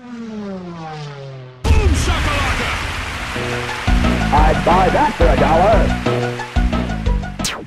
Boom shakalaka! I'd buy that for $1.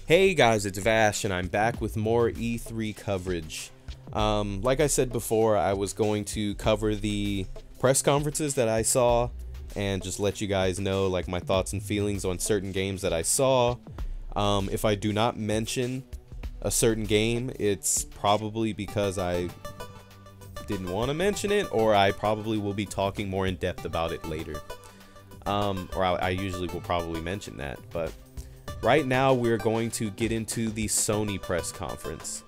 Hey guys, it's Vash, and I'm back with more E3 coverage. Like I said before, I was going to cover the press conferences that I saw and just let you guys know like my thoughts and feelings on certain games that I saw. If I do not mention a certain game, it's probably because I didn't want to mention it, or I probably will be talking more in depth about it later. Or I usually will probably mention that, but right now we're going to get into the Sony press conference,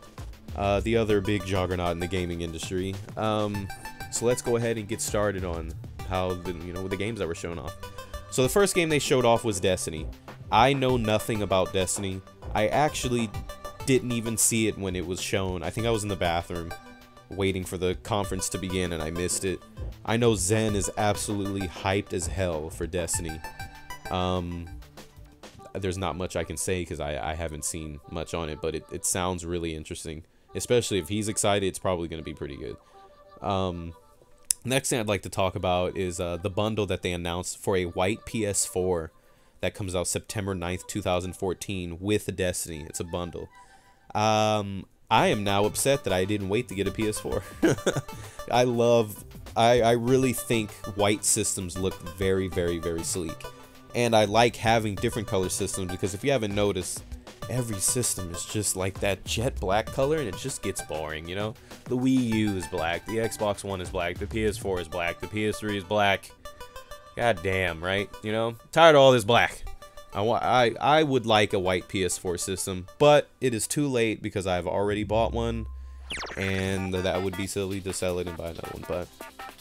the other big juggernaut in the gaming industry. So let's go ahead and get started on how the games that were shown off. So the first game they showed off was Destiny. I know nothing about Destiny. I actually didn't even see it when it was shown. I think I was in the bathroom waiting for the conference to begin and I missed it. I know Zen is absolutely hyped as hell for Destiny. There's not much I can say because I haven't seen much on it, but it sounds really interesting. Especially if he's excited, it's probably going to be pretty good. Next thing I'd like to talk about is the bundle that they announced for a white PS4 that comes out September 9th, 2014 with Destiny. It's a bundle. I am now upset that I didn't wait to get a PS4. I really think white systems look very, very, very sleek. And I like having different color systems because if you haven't noticed, every system is just like that jet black color and it just gets boring, you know? The Wii U is black, the Xbox One is black, the PS4 is black, the PS3 is black. God damn, right? You know? Tired of all this black. I would like a white PS4 system, but it is too late because I've already bought one, and that would be silly to sell it and buy another one. But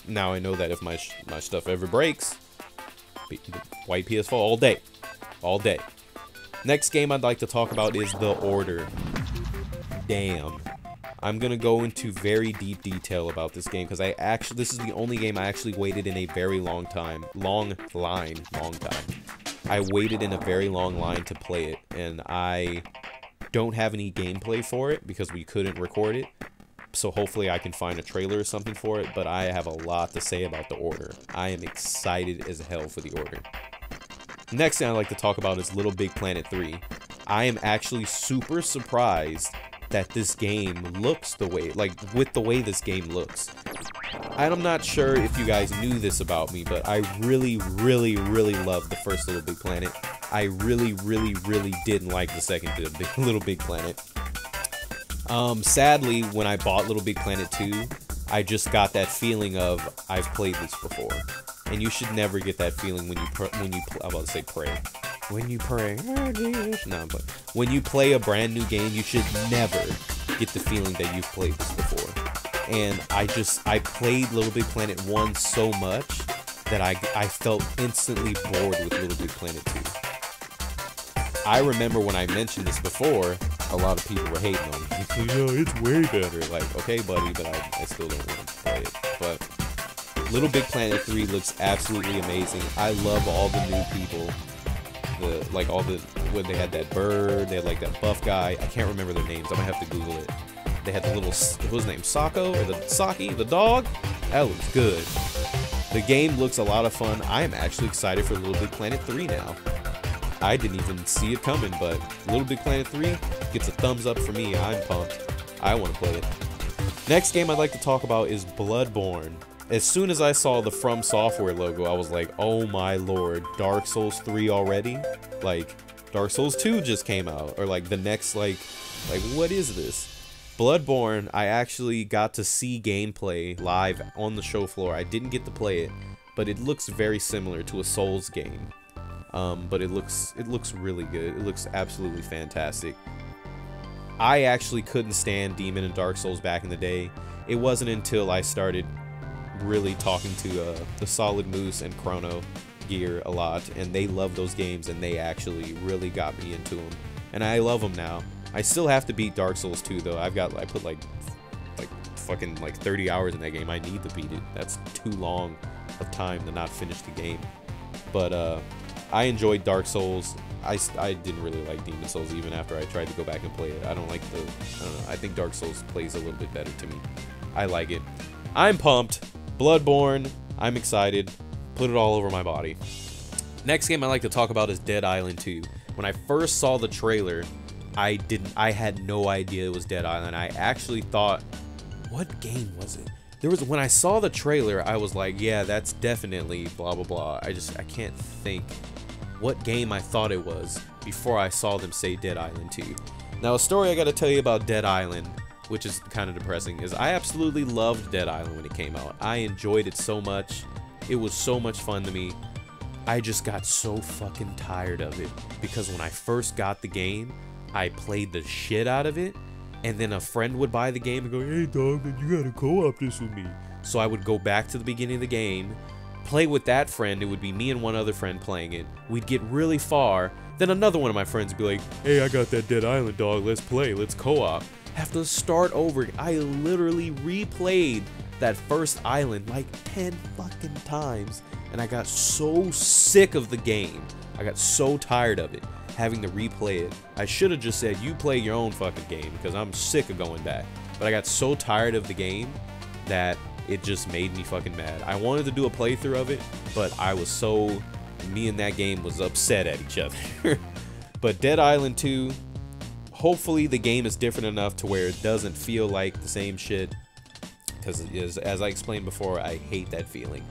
now I know that if my stuff ever breaks, white PS4 all day, all day. Next game I'd like to talk about is The Order. Damn, I'm gonna go into very deep detail about this game because this is the only game I actually waited in a very long time, long time. I waited in a very long line to play it, and I don't have any gameplay for it because we couldn't record it. So hopefully I can find a trailer or something for it, but I have a lot to say about The Order. I am excited as hell for The Order. Next thing I'd like to talk about is LittleBigPlanet 3. I am actually super surprised that this game looks the way, with the way this game looks. I'm not sure if you guys knew this about me, but I really, really, really loved the first LittleBigPlanet. I really, really, really didn't like the second LittleBigPlanet. Sadly, when I bought LittleBigPlanet 2, I just got that feeling of I've played this before, and you should never get that feeling when you I'm about to say pray. When you pray, oh Jesus. No, but when you play a brand new game, you should never get the feeling that you've played this before. And I played LittleBigPlanet 1 so much that I felt instantly bored with LittleBigPlanet 2. I remember when I mentioned this before, a lot of people were hating on me. Yo, it's way better. Like, okay, buddy, but I still don't want to play it. But LittleBigPlanet 3 looks absolutely amazing. I love all the new people. When they had that bird, they had like that buff guy. I can't remember their names. I might have to Google it. They had the little, what was his name, Sako, or the Saki, the dog? That looks good. The game looks a lot of fun. I am actually excited for LittleBigPlanet 3 now. I didn't even see it coming, but LittleBigPlanet 3 gets a thumbs up for me. I'm pumped. I want to play it. Next game I'd like to talk about is Bloodborne. As soon as I saw the From Software logo, I was like, oh my lord, Dark Souls 3 already? Like, Dark Souls 2 just came out, or like the next, like what is this? Bloodborne, I actually got to see gameplay live on the show floor. I didn't get to play it, but it looks very similar to a Souls game. But it looks really good. It looks absolutely fantastic. I actually couldn't stand Demon and Dark Souls back in the day. It wasn't until I started really talking to the Solid Moose and Chrono Gear a lot, and they love those games, and they actually really got me into them. And I love them now. I still have to beat Dark Souls 2 though. I put like fucking 30 hours in that game. I need to beat it. That's too long of time to not finish the game. But I enjoyed Dark Souls. I didn't really like Demon Souls even after I tried to go back and play it. I don't know. I think Dark Souls plays a little bit better to me. I like it. I'm pumped. Bloodborne, I'm excited. Put it all over my body. Next game I like to talk about is Dead Island 2. When I first saw the trailer, I had no idea it was Dead Island. I actually thought, what game was it? When I saw the trailer, I was like, yeah, that's definitely blah blah blah. I can't think what game I thought it was before I saw them say Dead Island 2. Now, a story I gotta tell you about Dead Island, which is kind of depressing, is I absolutely loved Dead Island when it came out. I enjoyed it so much. It was so much fun to me. I just got so fucking tired of it because when I first got the game, I played the shit out of it, and then a friend would buy the game and go, hey dog, you gotta co-op this with me. So I would go back to the beginning of the game, play with that friend. It would be me and one other friend playing it. We'd get really far, then another one of my friends would be like, hey, I got that Dead Island, dog, let's play, let's co-op. Have to start over. I literally replayed that first island like 10 fucking times, and I got so sick of the game. I got so tired of it, having to replay it. I should have just said, you play your own fucking game, because I'm sick of going back. But I got so tired of the game that it just made me fucking mad. I wanted to do a playthrough of it, but I was so... me and that game was upset at each other. But Dead Island 2, hopefully the game is different enough to where it doesn't feel like the same shit. Because as I explained before, I hate that feeling.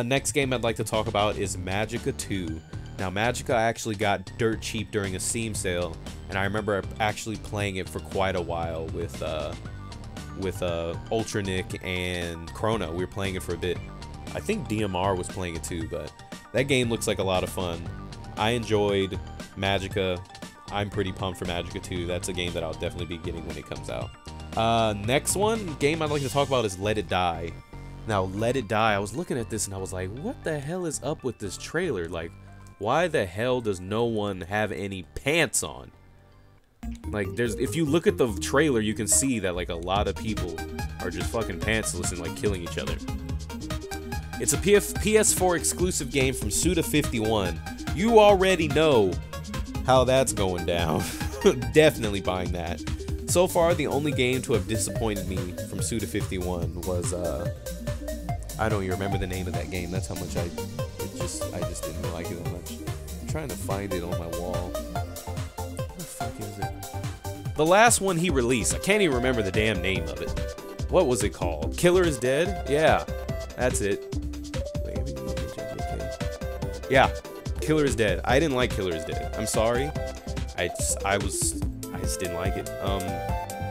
Next game I'd like to talk about is Magicka 2. Now, Magicka actually got dirt cheap during a Steam sale, and I remember actually playing it for quite a while with Ultranick and Chrono. We were playing it for a bit. I think DMR was playing it too, but that game looks like a lot of fun. I enjoyed Magicka. I'm pretty pumped for Magicka 2. That's a game that I'll definitely be getting when it comes out. Next game I'd like to talk about is Let It Die. Now, Let It Die, I was looking at this and I was like, what the hell is up with this trailer? Like, why the hell does no one have any pants on? Like, if you look at the trailer, you can see that, like, a lot of people are just fucking pantsless and, like, killing each other. It's a PS4 exclusive game from Suda51. You already know how that's going down. Definitely buying that. So far, the only game to have disappointed me from Suda51 was, I don't even remember the name of that game. That's how much I just didn't like it that much. I'm trying to find it on my wall. What the fuck is it? The last one he released. I can't even remember the damn name of it. What was it called? Killer is Dead? Yeah, that's it. Yeah, Killer is Dead. I didn't like Killer is Dead. I'm sorry. I just didn't like it.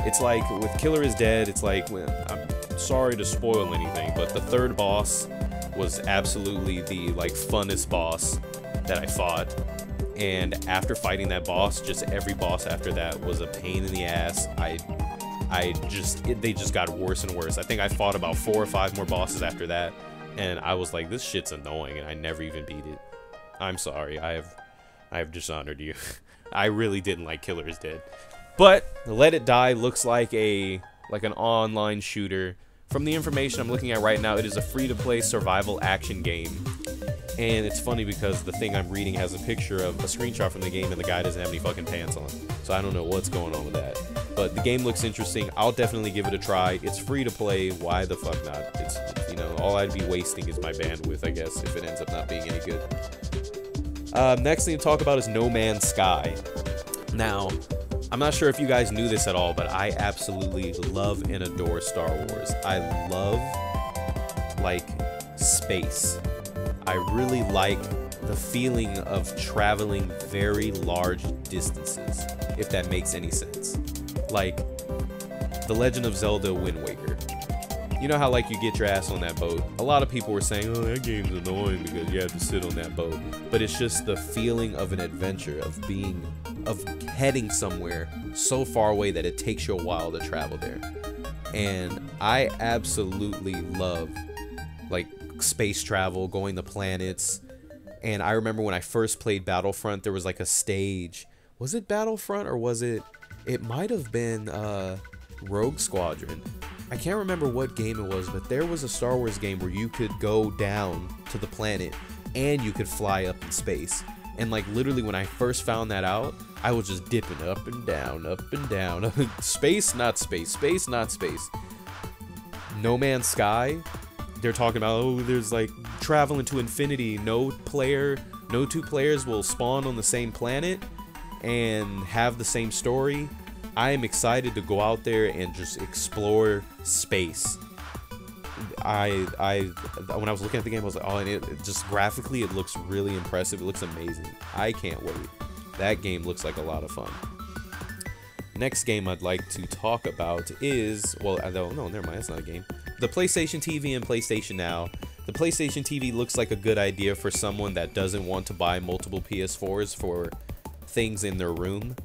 It's like with Killer is Dead, it's like, I'm sorry to spoil anything, but the third boss was absolutely the like funnest boss that I fought. And after fighting that boss, just every boss after that was a pain in the ass. They just got worse and worse. I think I fought about 4 or 5 more bosses after that, and I was like, this shit's annoying, and I never even beat it. I'm sorry, I have dishonored you. I really didn't like Killer is Dead. But Let It Die looks like an online shooter. From the information I'm looking at right now, it is a free-to-play survival action game. And it's funny because the thing I'm reading has a picture of a screenshot from the game and the guy doesn't have any fucking pants on. So I don't know what's going on with that. But the game looks interesting. I'll definitely give it a try. It's free to play. Why the fuck not? It's, you know, all I'd be wasting is my bandwidth, I guess, if it ends up not being any good. Next thing to talk about is No Man's Sky. Now, I'm not sure if you guys knew this at all, but I absolutely love and adore Star Wars. I love, like, space. I really like the feeling of traveling very large distances, if that makes any sense. Like, The Legend of Zelda Wind Waker. You know how, like, you get your ass on that boat? A lot of people were saying, oh, that game's annoying because you have to sit on that boat. But it's just the feeling of an adventure, of heading somewhere so far away that it takes you a while to travel there. And I absolutely love, like, space travel, going to planets. And I remember when I first played Battlefront, there was like a stage. Was it Battlefront or was it might have been Rogue Squadron. I can't remember what game it was, but there was a Star Wars game where you could go down to the planet and you could fly up in space. And like literally when I first found that out, I was just dipping up and down, space, not space, space, not space. No Man's Sky, they're talking about, oh, there's like travel into infinity. No two players will spawn on the same planet and have the same story. I am excited to go out there and just explore space. When I was looking at the game, I was like, oh, and it just graphically, it looks really impressive. It looks amazing. I can't wait. That game looks like a lot of fun. Next game I'd like to talk about is, well, no, never mind, that's not a game. The PlayStation TV and PlayStation Now. The PlayStation TV looks like a good idea for someone that doesn't want to buy multiple PS4s for things in their room.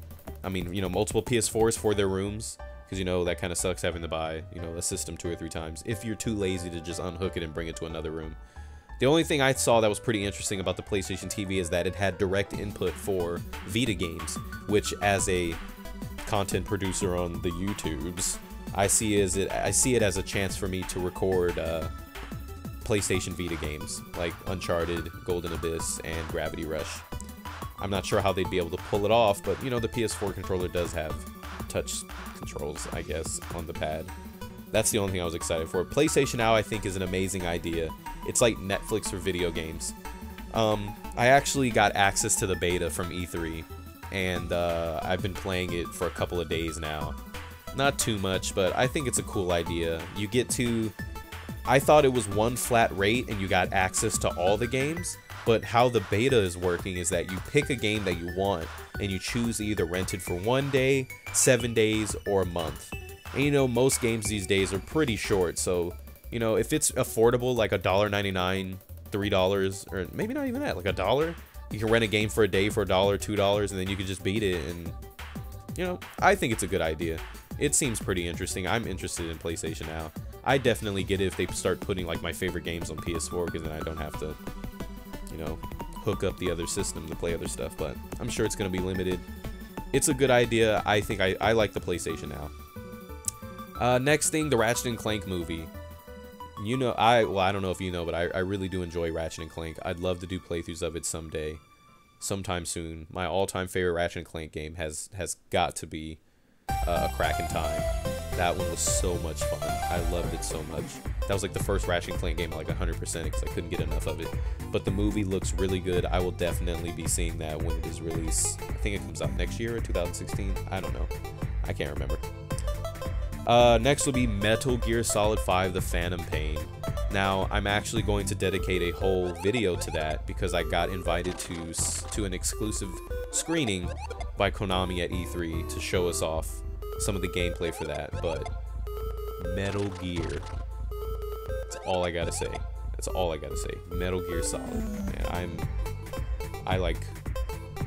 I mean, you know, multiple PS4s for their rooms. Because, you know, that kind of sucks having to buy, you know, a system 2 or 3 times. If you're too lazy to just unhook it and bring it to another room. The only thing I saw that was pretty interesting about the PlayStation TV is that it had direct input for Vita games. Which, as a content producer on the YouTubes, I see it as a chance for me to record PlayStation Vita games like Uncharted, Golden Abyss, and Gravity Rush. I'm not sure how they'd be able to pull it off, but you know, the PS4 controller does have touch controls, I guess, on the pad. That's the only thing I was excited for. PlayStation Now, I think, is an amazing idea. It's like Netflix for video games. I actually got access to the beta from E3, and I've been playing it for a couple of days now. Not too much, but I think it's a cool idea. You get to... I thought it was one flat rate and you got access to all the games, but how the beta is working is that you pick a game that you want and you choose to either rent it for 1 day, 7 days, or a month. And you know, most games these days are pretty short, so you know, if it's affordable, like $1.99, $3, or maybe not even that, like $1, you can rent a game for a day for $1, $2, and then you can just beat it. And you know, I think it's a good idea. It seems pretty interesting. I'm interested in PlayStation Now. I definitely get it if they start putting like my favorite games on PS4, because then I don't have to, you know, hook up the other system to play other stuff. But I'm sure it's going to be limited. It's a good idea. I think I like the PlayStation Now. Next thing, the Ratchet & Clank movie. You know, I don't know if you know, but I really do enjoy Ratchet & Clank. I'd love to do playthroughs of it sometime soon. My all-time favorite Ratchet & Clank game has got to be A Crack in Time. That one was so much fun. I loved it so much. That was like the first Ratchet & Clank game like 100% because I couldn't get enough of it. But the movie looks really good. I will definitely be seeing that when it is released. I think it comes out next year or 2016. I don't know. I can't remember. Next will be Metal Gear Solid 5: The Phantom Pain. Now, I'm actually going to dedicate a whole video to that because I got invited to an exclusive screening by Konami at E3 to show us off some of the gameplay for that. But Metal Gear, that's all I gotta say. That's all I gotta say. Metal Gear Solid. Man, I like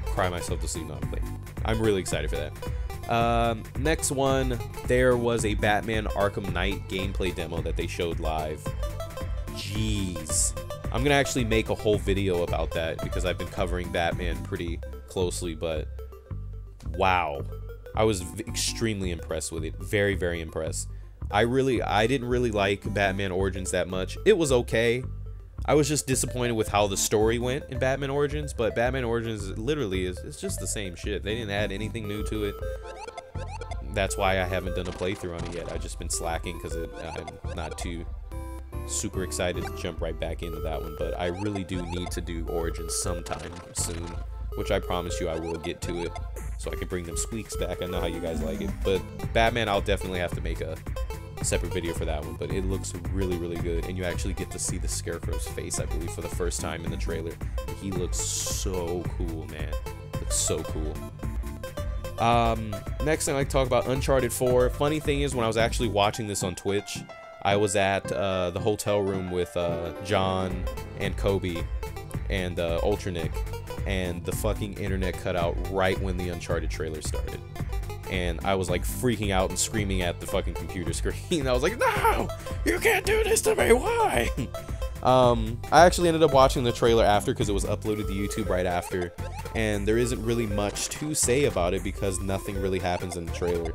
cry myself to sleep when I play. I'm really excited for that. Next one, there was a Batman Arkham Knight gameplay demo that they showed live. Jeez. I'm gonna actually make a whole video about that because I've been covering Batman pretty closely, but wow. I was extremely impressed with it. Very, very impressed. I didn't really like Batman Origins that much. It was okay. I was just disappointed with how the story went in Batman Origins, but Batman Origins literally it's just the same shit. They didn't add anything new to it. That's why I haven't done a playthrough on it yet. I've just been slacking because I'm not too super excited to jump right back into that one, but I really do need to do Origins sometime soon, which I promise you I will get to it so I can bring them squeaks back. I know how you guys like it, but Batman, I'll definitely have to make a separate video for that one, but it looks really, really good, and you actually get to see the Scarecrow's face, I believe, for the first time in the trailer. He looks so cool, man. Looks so cool. Next thing I like to talk about, Uncharted 4. Funny thing is, when I was actually watching this on Twitch, I was at the hotel room with John and Kobe and Ultranick, and the fucking internet cut out right when the Uncharted trailer started. And I was like freaking out and screaming at the fucking computer screen. I was like, no, you can't do this to me, why? I actually ended up watching the trailer after because it was uploaded to YouTube right after, and there isn't really much to say about it because nothing really happens in the trailer.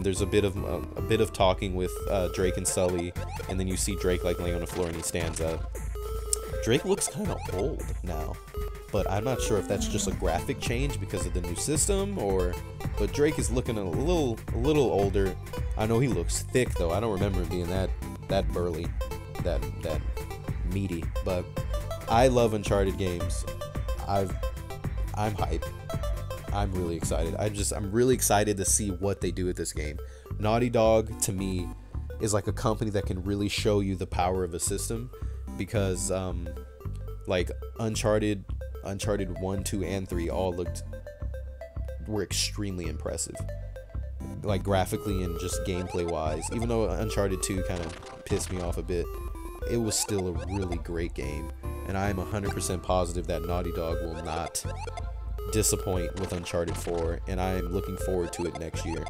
There's a bit of talking with Drake and Sully, and then you see Drake like laying on the floor and he stands up. Drake looks kind of old now, but I'm not sure if that's just a graphic change because of the new system, but Drake is looking a little older. I know he looks thick though. I don't remember him being that that burly, that meaty. But I love Uncharted games. I'm hype. I'm really excited. I'm really excited to see what they do with this game. Naughty Dog, to me, is like a company that can really show you the power of a system, because like Uncharted 1, 2, and 3 all were extremely impressive, like graphically and just gameplay wise. Even though Uncharted 2 kind of pissed me off a bit, it was still a really great game, and I am 100% positive that Naughty Dog will not disappoint with Uncharted 4, and I am looking forward to it next year.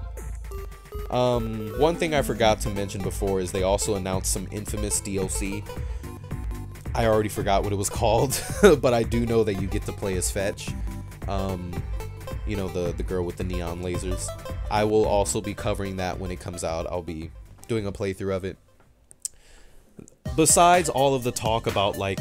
One thing I forgot to mention before is they also announced some Infamous DLC. I already forgot what it was called, but I do know that you get to play as Fetch. You know, the girl with the neon lasers. I will also be covering that when it comes out. I'll be doing a playthrough of it. Besides all of the talk about like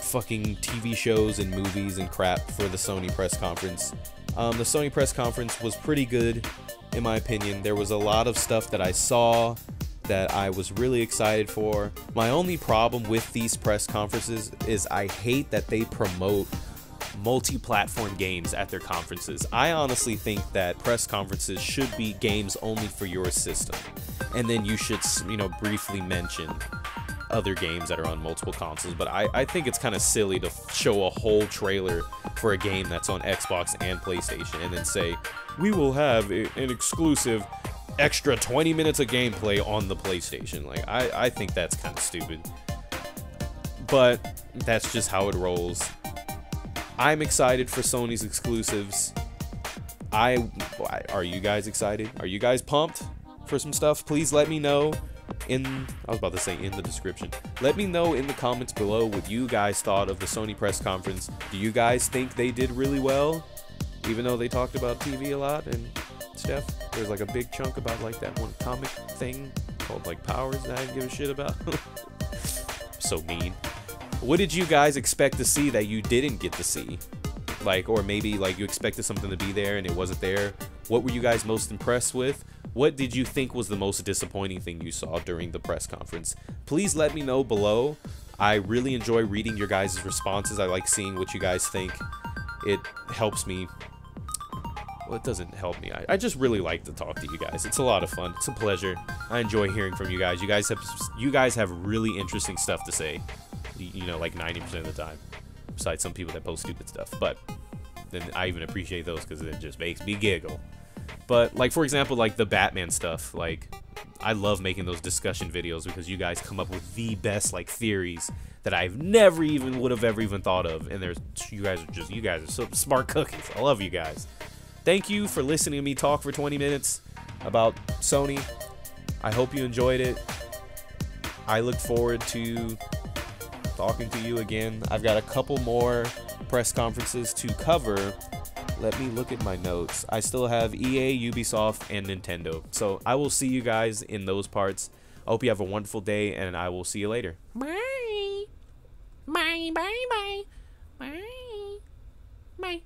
fucking TV shows and movies and crap for the Sony press conference, the Sony press conference was pretty good in my opinion. There was a lot of stuff that I saw that I was really excited for. My only problem with these press conferences is I hate that they promote multi-platform games at their conferences. I honestly think that press conferences should be games only for your system, and then you should, you know, briefly mention other games that are on multiple consoles. But I think it's kind of silly to show a whole trailer for a game that's on Xbox and PlayStation and then say, we will have an exclusive extra 20 minutes of gameplay on the PlayStation. Like, I think that's kind of stupid, but that's just how it rolls. I'm excited for Sony's exclusives. Are you guys excited? Are you guys pumped for some stuff? Please let me know in the description. Let me know in the comments below what you guys thought of the Sony press conference. Do you guys think they did really well, even though they talked about TV a lot and stuff? There's like a big chunk about like that one comic thing called like Powers that I didn't give a shit about. So mean. What did you guys expect to see that you didn't get to see? Like, or maybe like you expected something to be there and it wasn't there. What were you guys most impressed with? What did you think was the most disappointing thing you saw during the press conference? Please let me know below. I really enjoy reading your guys' responses. I like seeing what you guys think. It helps me. Well, it doesn't help me. I just really like to talk to you guys. It's a lot of fun. It's a pleasure. I enjoy hearing from you guys. You guys have really interesting stuff to say. You know, like 90% of the time. Besides some people that post stupid stuff. But then I even appreciate those because it just makes me giggle. But like, for example, like the Batman stuff, like I love making those discussion videos because you guys come up with the best like theories that I've never even would have ever even thought of. And you guys are so smart cookies. I love you guys. Thank you for listening to me talk for 20 minutes about Sony. I hope you enjoyed it. I look forward to talking to you again. I've got a couple more press conferences to cover. Let me look at my notes. I still have EA, Ubisoft, and Nintendo. So I will see you guys in those parts. I hope you have a wonderful day, and I will see you later. Bye. Bye, bye, bye. Bye. Bye.